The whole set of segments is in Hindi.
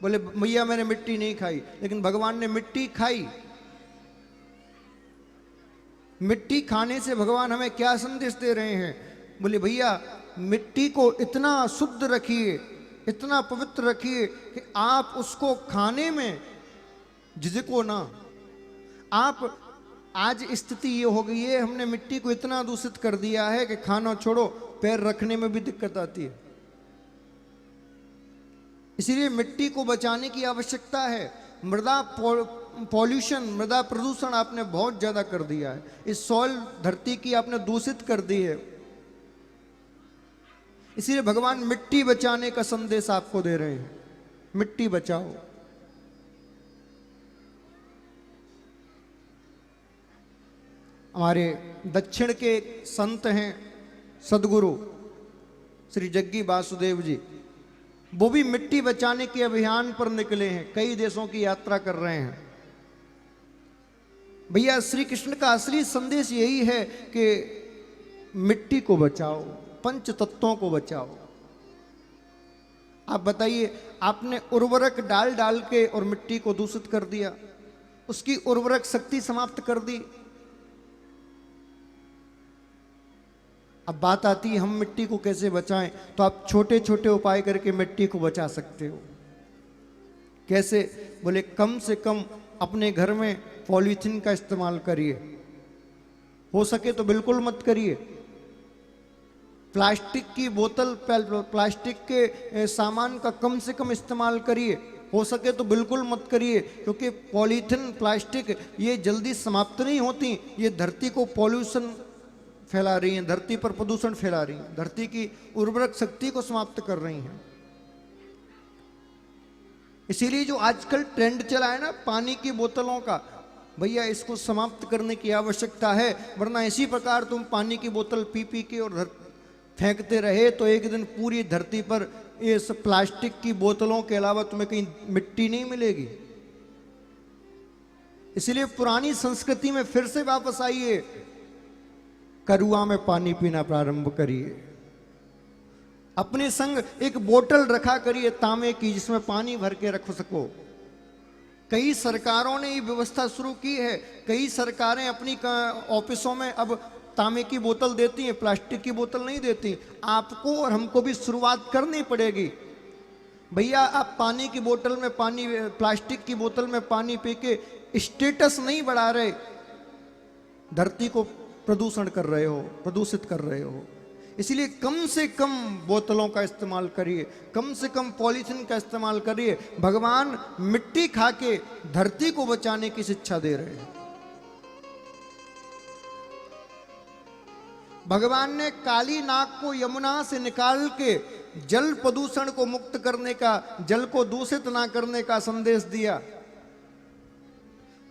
बोले भैया मैंने मिट्टी नहीं खाई, लेकिन भगवान ने मिट्टी खाई। मिट्टी खाने से भगवान हमें क्या संदेश दे रहे हैं? बोले भैया मिट्टी को इतना शुद्ध रखिए, इतना पवित्र रखिए कि आप उसको खाने में झिझको ना। आप आज स्थिति ये हो गई है, हमने मिट्टी को इतना दूषित कर दिया है कि खाना छोड़ो पैर रखने में भी दिक्कत आती है। इसीलिए मिट्टी को बचाने की आवश्यकता है। मृदा पॉल्यूशन, मृदा प्रदूषण आपने बहुत ज्यादा कर दिया है। इस सॉइल धरती की आपने दूषित कर दी है। इसीलिए भगवान मिट्टी बचाने का संदेश आपको दे रहे हैं, मिट्टी बचाओ। हमारे दक्षिण के संत हैं सदगुरु श्री जग्गी वासुदेव जी, वो भी मिट्टी बचाने के अभियान पर निकले हैं, कई देशों की यात्रा कर रहे हैं। भैया श्री कृष्ण का असली संदेश यही है कि मिट्टी को बचाओ, पंच तत्वों को बचाओ। आप बताइए, आपने उर्वरक डाल डाल के और मिट्टी को दूषित कर दिया, उसकी उर्वरक शक्ति समाप्त कर दी। अब बात आती है हम मिट्टी को कैसे बचाएं, तो आप छोटे छोटे उपाय करके मिट्टी को बचा सकते हो। कैसे? बोले कम से कम अपने घर में पॉलीथीन का इस्तेमाल करिए, हो सके तो बिल्कुल मत करिए। प्लास्टिक की बोतल, प्लास्टिक के सामान का कम से कम इस्तेमाल करिए, हो सके तो बिल्कुल मत करिए, क्योंकि पॉलीथीन, प्लास्टिक ये जल्दी समाप्त नहीं होती, ये धरती को पॉल्यूशन फैला रही हैं, धरती पर प्रदूषण फैला रही हैं, धरती की उर्वरक शक्ति को समाप्त कर रही हैं। इसीलिए जो आजकल ट्रेंड चला है ना पानी की बोतलों का, भैया इसको समाप्त करने की आवश्यकता है। वरना इसी प्रकार तुम पानी की बोतल पी पी के और फेंकते रहे तो एक दिन पूरी धरती पर इस प्लास्टिक की बोतलों के अलावा तुम्हें कहीं मिट्टी नहीं मिलेगी। इसलिए पुरानी संस्कृति में फिर से वापस आइए, करुआ में पानी पीना प्रारंभ करिए। अपने संग एक बोतल रखा करिए तांबे की, जिसमें पानी भर के रख सको। कई सरकारों ने ये व्यवस्था शुरू की है, कई सरकारें अपनी ऑफिसों में अब तांबे की बोतल देती हैं, प्लास्टिक की बोतल नहीं देती। आपको और हमको भी शुरुआत करनी पड़ेगी। भैया आप पानी की बोतल में पानी, प्लास्टिक की बोतल में पानी पी के स्टेटस नहीं बढ़ा रहे, धरती को प्रदूषण कर रहे हो, प्रदूषित कर रहे हो। इसलिए कम से कम बोतलों का इस्तेमाल करिए, कम से कम पॉलीथीन का इस्तेमाल करिए। भगवान मिट्टी खा के धरती को बचाने की शिक्षा दे रहे हैं। भगवान ने काली नाग को यमुना से निकाल के जल प्रदूषण को मुक्त करने का, जल को दूषित ना करने का संदेश दिया।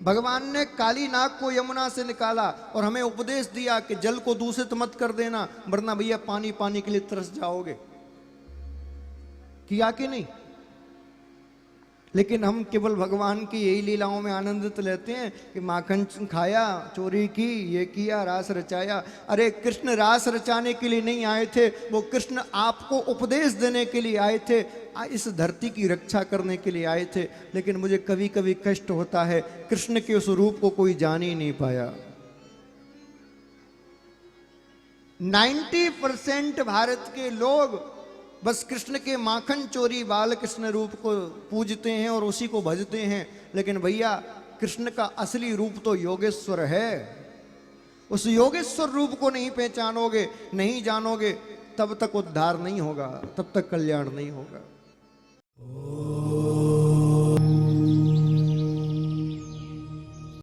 भगवान ने काली नाग को यमुना से निकाला और हमें उपदेश दिया कि जल को दूषित मत कर देना, वरना भैया पानी पानी के लिए तरस जाओगे। किया कि नहीं? लेकिन हम केवल भगवान की यही लीलाओं में आनंदित लेते हैं कि माखन खाया, चोरी की, ये किया, रास रचाया। अरे कृष्ण रास रचाने के लिए नहीं आए थे, वो कृष्ण आपको उपदेश देने के लिए आए थे, इस धरती की रक्षा करने के लिए आए थे। लेकिन मुझे कभी कभी कष्ट होता है, कृष्ण के उस रूप को कोई जान ही नहीं पाया। 90% भारत के लोग बस कृष्ण के माखन चोरी बाल कृष्ण रूप को पूजते हैं और उसी को भजते हैं। लेकिन भैया कृष्ण का असली रूप तो योगेश्वर है। उस योगेश्वर रूप को नहीं पहचानोगे, नहीं जानोगे, तब तक उद्धार नहीं होगा, तब तक कल्याण नहीं होगा।